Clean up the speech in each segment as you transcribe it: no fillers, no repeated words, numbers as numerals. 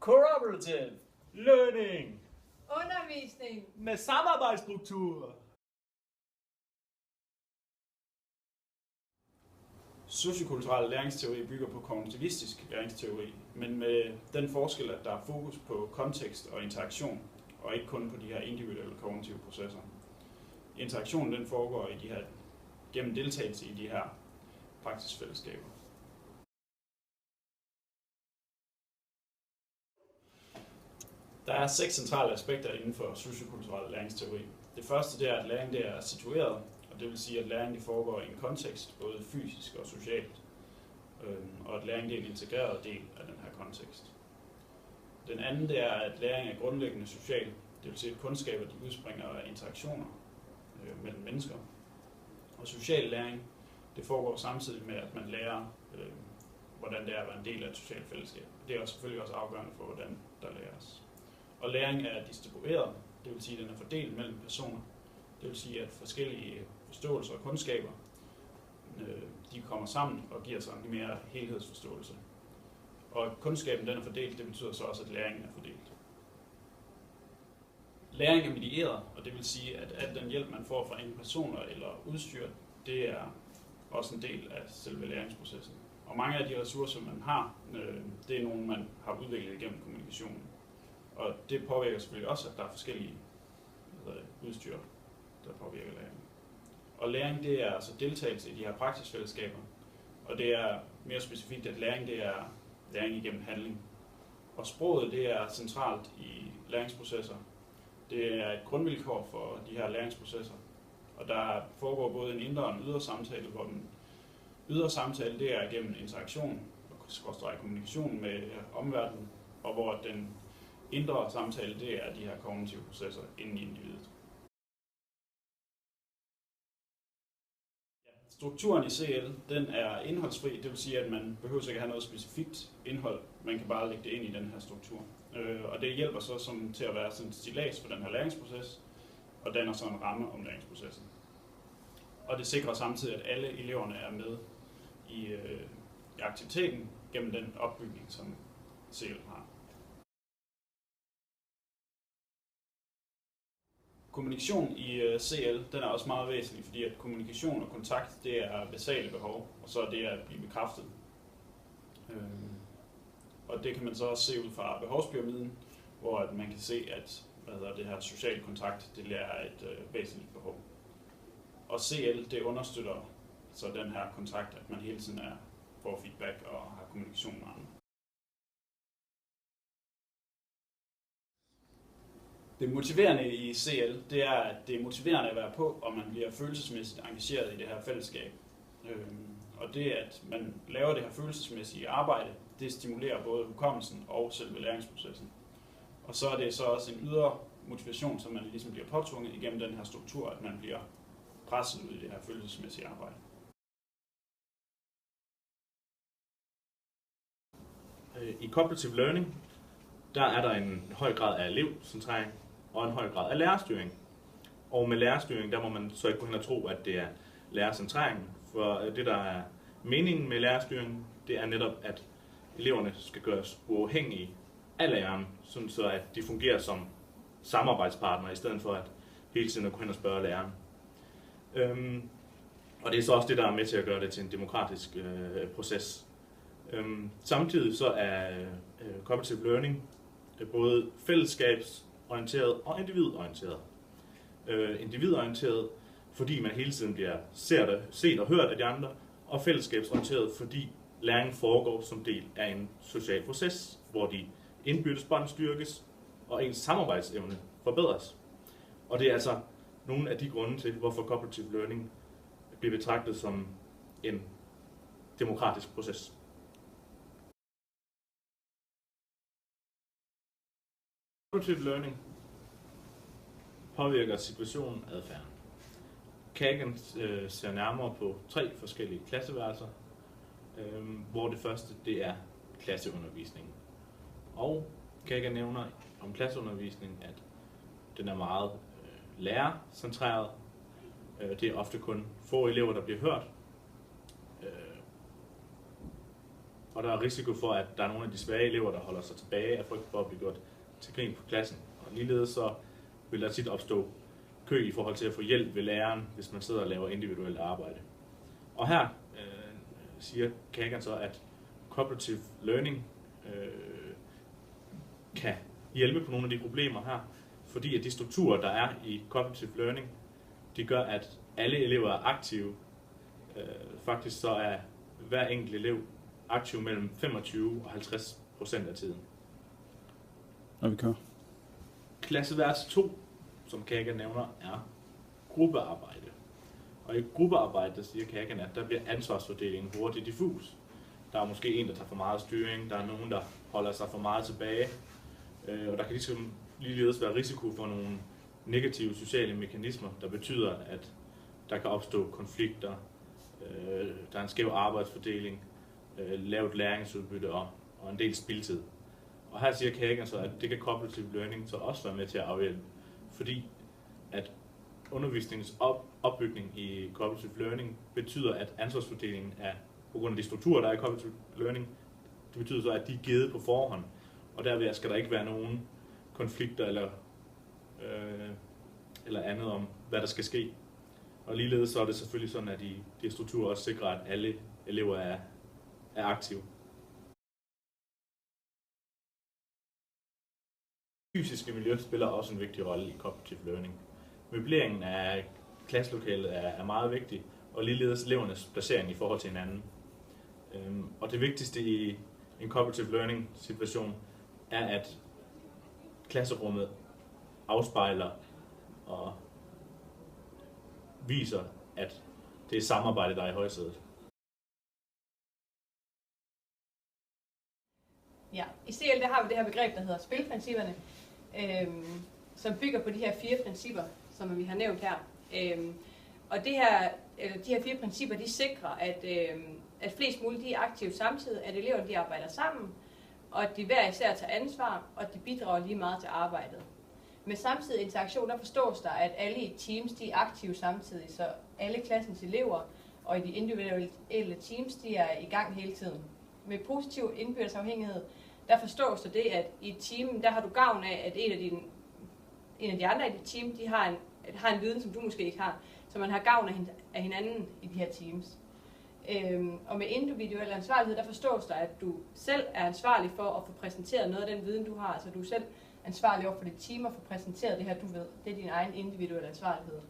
Cooperative learning Undervisning med samarbejdsstruktur. Sociokulturel læringsteori bygger på kognitivistisk læringsteori, men med den forskel, at der er fokus på kontekst og interaktion, og ikke kun på de her individuelle kognitive processer. Interaktionen den foregår gennem deltagelse i de her praksisfællesskaber. Der er 6 centrale aspekter inden for sociokulturel læringsteori. Det første det er, at læring det er situeret, og det vil sige, at læring det foregår i en kontekst, både fysisk og socialt, og at læring det er en integreret del af den her kontekst. Den anden det er, at læring er grundlæggende social, det vil sige, at kundskaber de udspringer af interaktioner mellem mennesker. Og social læring det foregår samtidig med, at man lærer, hvordan det er at være en del af et socialt fællesskab. Det er selvfølgelig også afgørende for, hvordan der læres. Og læring er distribueret, det vil sige, at den er fordelt mellem personer. Det vil sige, at forskellige forståelser og kundskaber, de kommer sammen og giver sig en mere helhedsforståelse. Og kundskaben den er fordelt, det betyder så også, at læringen er fordelt. Læring er medieret, og det vil sige, at al den hjælp, man får fra enten personer eller udstyr, det er også en del af selve læringsprocessen. Og mange af de ressourcer, man har, det er nogle, man har udviklet igennem kommunikationen. Og det påvirker selvfølgelig også, at der er forskellige udstyr, der påvirker læring. Og læring det er altså deltagelse i de her praksisfællesskaber. Og det er mere specifikt, at læring det er læring igennem handling. Og sproget det er centralt i læringsprocesser. Det er et grundvilkår for de her læringsprocesser. Og der foregår både en indre og en ydre samtale, hvor den ydre samtale det er gennem interaktion og kommunikation med omverdenen, og hvor den indre samtale det er de her kognitive processer inden i individet. Strukturen i CL den er indholdsfri, det vil sige, at man behøver ikke at have noget specifikt indhold, man kan bare lægge det ind i den her struktur. Og det hjælper så til at være sådan et stillads for den her læringsproces, og danner så en ramme om læringsprocessen. Og det sikrer samtidig, at alle eleverne er med i aktiviteten gennem den opbygning, som CL har. Kommunikation i CL den er også meget væsentlig, fordi at kommunikation og kontakt det er basale behov, og så er det at blive bekræftet. Og det kan man så også se ud fra behovspyramiden, hvor at man kan se, at det her social kontakt det er et væsentligt behov. Og CL det understøtter så den her kontakt, at man hele tiden får feedback og har kommunikation med andre. Det motiverende i CL, det er, at det er motiverende at være på, og man bliver følelsesmæssigt engageret i det her fællesskab. Og det, at man laver det her følelsesmæssige arbejde, det stimulerer både hukommelsen og selve læringsprocessen. Og så er det så også en ydre motivation, som man ligesom bliver påtvunget igennem den her struktur, at man bliver presset ud i det her følelsesmæssige arbejde. I cooperative learning, der er der en høj grad af elevcentrering og en høj grad af lærerstyring. Og med lærerstyring, der må man så ikke gå hen og tro, at det er lærercentrering. For det, der er meningen med lærerstyring, det er netop, at eleverne skal gøres uafhængige af læreren, sådan så at de fungerer som samarbejdspartnere, i stedet for at hele tiden at gå hen og spørge læreren. Og det er så også det, der er med til at gøre det til en demokratisk proces. Samtidig så er cooperative learning både fællesskabsorienteret og individorienteret. Individorienteret, fordi man hele tiden bliver set og hørt af de andre, og fællesskabsorienteret, fordi læring foregår som del af en social proces, hvor de indbyrdes bånd styrkes, og ens samarbejdsevne forbedres. Og det er altså nogle af de grunde til, hvorfor cooperative learning bliver betragtet som en demokratisk proces. Cooperative learning påvirker situationen adfærden. Kagan ser nærmere på 3 forskellige klasseværelser, hvor det første det er klasseundervisning. Og Kagan nævner om klasseundervisning, at den er meget lærercentreret. Det er ofte kun få elever, der bliver hørt. og der er risiko for, at der er nogle af de svage elever, der holder sig tilbage af frygt for at blive gjort til grin på klassen. Og ligeledes så vil der tit opstå kø i forhold til at få hjælp ved læreren, hvis man sidder og laver individuelt arbejde. Og her siger Kagan så, at cooperative learning kan hjælpe på nogle af de problemer her, fordi at de strukturer, der er i cooperative learning, de gør, at alle elever er aktive. Faktisk så er hver enkelt elev aktiv mellem 25 og 50% af tiden. Og vi kører. Klasseværelse 2, som Kagan nævner, er gruppearbejde. Og i gruppearbejde, der siger Kagan, at der bliver ansvarsfordelingen hurtigt diffus. Der er måske en, der tager for meget styring, der er nogen, der holder sig for meget tilbage, og der kan ligesom ligeledes være risiko for nogle negative sociale mekanismer, der betyder, at der kan opstå konflikter, der er en skæv arbejdsfordeling, lavt læringsudbytte og en del spildtid. Og her siger Kagan så, at det kan cooperative learning så også være med til at afhjælpe, fordi at undervisningens opbygning i cooperative learning betyder, at ansvarsfordelingen er, på grund af de strukturer, der er i cooperative learning, det betyder så, at de er givet på forhånd, og derved skal der ikke være nogen konflikter eller andet om, hvad der skal ske. Og ligeledes så er det selvfølgelig sådan, at de strukturer også sikrer, at alle elever er aktive. Fysiske miljø spiller også en vigtig rolle i cooperative learning. Møbleringen af klasselokalet er meget vigtig, og ligeledes elevernes placering i forhold til hinanden. Og det vigtigste i en cooperative learning situation er, at klasserummet afspejler og viser, at det er samarbejde, der er i højsædet. Ja, i CL der har vi det her begreb, der hedder spilprincipperne, som bygger på de her 4 principper, som vi har nævnt her. Og de her 4 principper, de sikrer, at flest muligt de er aktive samtidig, at eleverne de arbejder sammen, og at de hver især tager ansvar, og at de bidrager lige meget til arbejdet. Med samtidig interaktion, der forstås der, at alle i teams de er aktive samtidig, så alle klassens elever og i de individuelle teams de er i gang hele tiden. Med positiv indbyrdes afhængighed, der forstås der det, at i et team, der har du gavn af, at en af de andre i dit team, de har en viden, som du måske ikke har, så man har gavn af hinanden i de her teams. Og med individuel ansvarlighed, der forstås der, at du selv er ansvarlig for at få præsenteret noget af den viden, du har. Altså du er selv ansvarlig over for dit team at få præsenteret det her, du ved. Det er din egen individuelle ansvarlighed.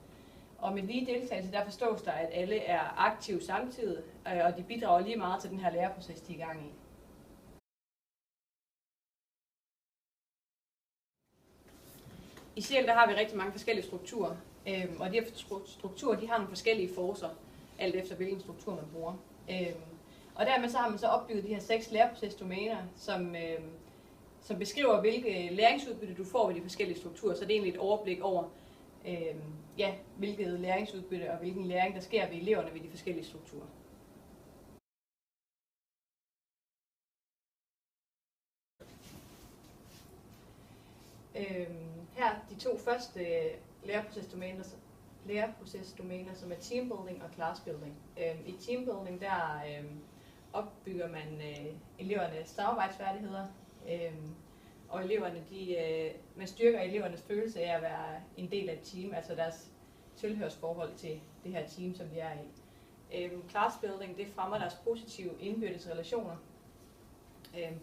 Og med lige deltagelse, der forstås der, at alle er aktive samtidig, og de bidrager lige meget til den her læreproces, de er i gang i. I CL der har vi rigtig mange forskellige strukturer, og de her strukturer de har nogle forskellige forcer, alt efter hvilken struktur man bruger. Og dermed så har man så opbygget de her 6 læreprocesdomæner, som beskriver, hvilke læringsudbytte du får ved de forskellige strukturer. Så det er egentlig et overblik over, hvilket læringsudbytte og hvilken læring, der sker ved eleverne ved de forskellige strukturer. Her de 2 første læreprocesdomæner, som er teambuilding og classbuilding. I teambuilding der opbygger man elevernes samarbejdsfærdigheder, og eleverne man styrker elevernes følelse af at være en del af et team, altså deres tilhørsforhold til det her team, som de er i. Classbuilding det fremmer deres positive indbyrdes relationer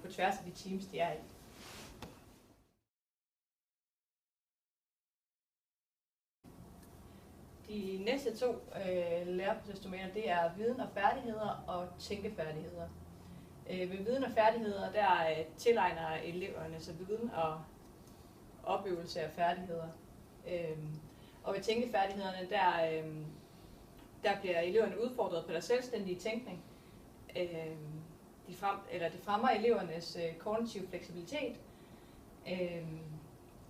på tværs af de teams, de er i. De næste 2 læreprocesdomæner, det er viden og færdigheder og tænkefærdigheder. Ved viden og færdigheder, der tilegner eleverne sig viden og opøvelse af færdigheder. Og ved tænkefærdighederne, der bliver eleverne udfordret på deres selvstændige tænkning. Det fremmer elevernes kognitive fleksibilitet,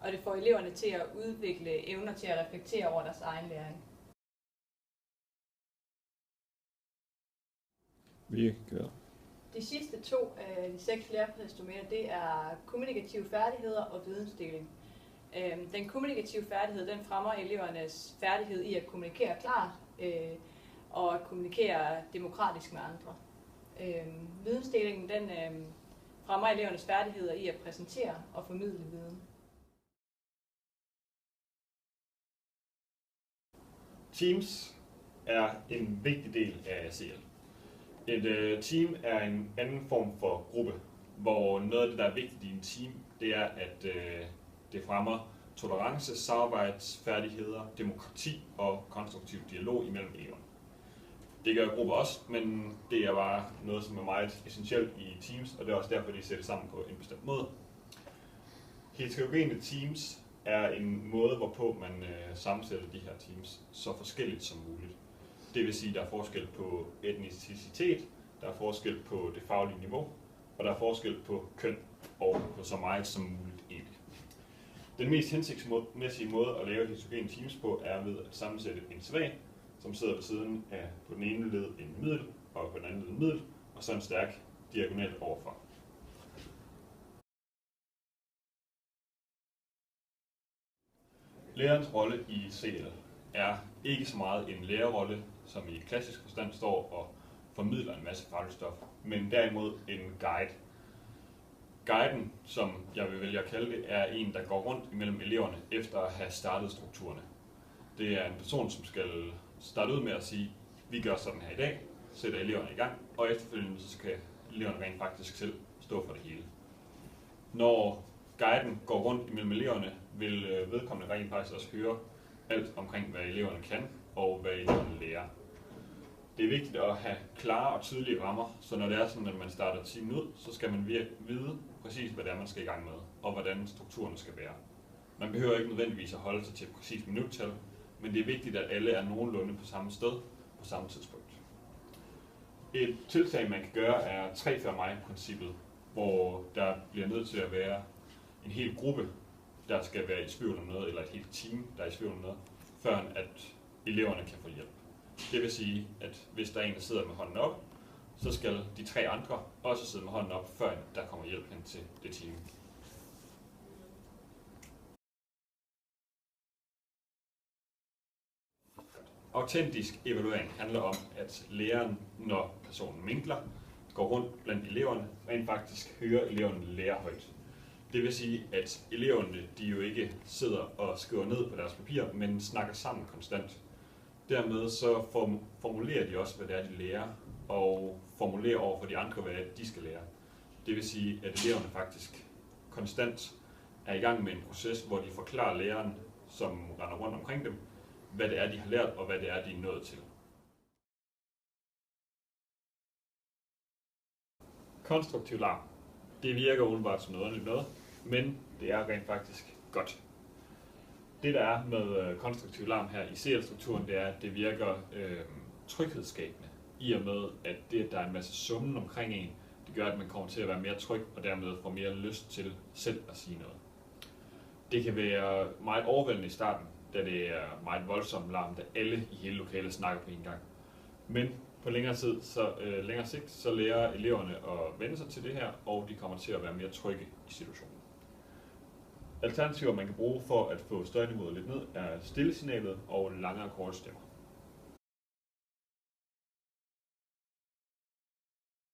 og det får eleverne til at udvikle evner til at reflektere over deres egen læring. Vi kører. De sidste 2 af de 6 læreprocesdomæner, det er kommunikative færdigheder og vidensdeling. Den kommunikative færdighed, den fremmer elevernes færdighed i at kommunikere klart og at kommunikere demokratisk med andre. Vidensdelingen den fremmer elevernes færdigheder i at præsentere og formidle viden. Teams er en vigtig del af CL. Et team er en anden form for gruppe, hvor noget af det, der er vigtigt i en team, det er, at det fremmer tolerance, samarbejdsfærdigheder, demokrati og konstruktiv dialog imellem eleverne. Det gør grupper også, men det er bare noget, som er meget essentielt i teams, og det er også derfor, de sætter sammen på en bestemt måde. Heterogene teams er en måde, hvorpå man sammensætter de her teams så forskelligt som muligt. Det vil sige, at der er forskel på etnicitet, der er forskel på det faglige niveau, og der er forskel på køn og på så meget som muligt egentlig. Den mest hensigtsmæssige måde at lave heterogene teams på er ved at sammensætte en svag, som sidder ved siden af på den ene led en middel og på den anden led en middel, og så en stærk diagonal overfor. Lærerens rolle i CL er ikke så meget en lærerrolle, som i klassisk forstand står og formidler en masse fagligt stof, men derimod en guide. Guiden, som jeg vil vælge at kalde det, er en, der går rundt imellem eleverne efter at have startet strukturerne. Det er en person, som skal starte ud med at sige, vi gør sådan her i dag, sætter eleverne i gang, og efterfølgende så skal eleverne rent faktisk selv stå for det hele. Når guiden går rundt imellem eleverne, vil vedkommende rent faktisk også høre alt omkring, hvad eleverne kan og hvad eleverne lærer. Det er vigtigt at have klare og tydelige rammer, så når det er sådan, at man starter timen ud, så skal man vide præcis, hvad det er, man skal i gang med, og hvordan strukturen skal være. Man behøver ikke nødvendigvis at holde sig til et præcist minuttal, men det er vigtigt, at alle er nogenlunde på samme sted på samme tidspunkt. Et tiltag, man kan gøre, er 3 før mig-princippet, hvor der bliver nødt til at være en hel gruppe, der skal være i tvivl om noget, eller et helt team, der er i tvivl om noget, før at eleverne kan få hjælp. Det vil sige, at hvis der er en, der sidder med hånden op, så skal de 3 andre også sidde med hånden op, før der kommer hjælp hen til det team. Autentisk evaluering handler om, at læreren, når personen minkler, går rundt blandt eleverne, rent faktisk hører eleverne lære højt. Det vil sige, at eleverne de jo ikke sidder og skriver ned på deres papir, men snakker sammen konstant. Dermed så formulerer de også, hvad det er, de lærer, og formulerer over for de andre, hvad de skal lære. Det vil sige, at eleverne faktisk konstant er i gang med en proces, hvor de forklarer læreren, som render rundt omkring dem, hvad det er, de har lært, og hvad det er, de er nået til. Konstruktiv larm. Det virker umiddelbart som noget andet noget, men det er rent faktisk godt. Det, der er med konstruktiv larm her i CL-strukturen, det er, at det virker tryghedsskabende, i og med, at det, at der er en masse summen omkring en, det gør, at man kommer til at være mere tryg, og dermed får mere lyst til selv at sige noget. Det kan være meget overvældende i starten, da det er meget voldsom larm, da alle i hele lokalet snakker på en gang. Men på længere sigt, så lærer eleverne at vende sig til det her, og de kommer til at være mere trygge i situationen. Alternativer, man kan bruge for at få støjniveauet lidt ned, er stillesignalet og lange akkordstemmer.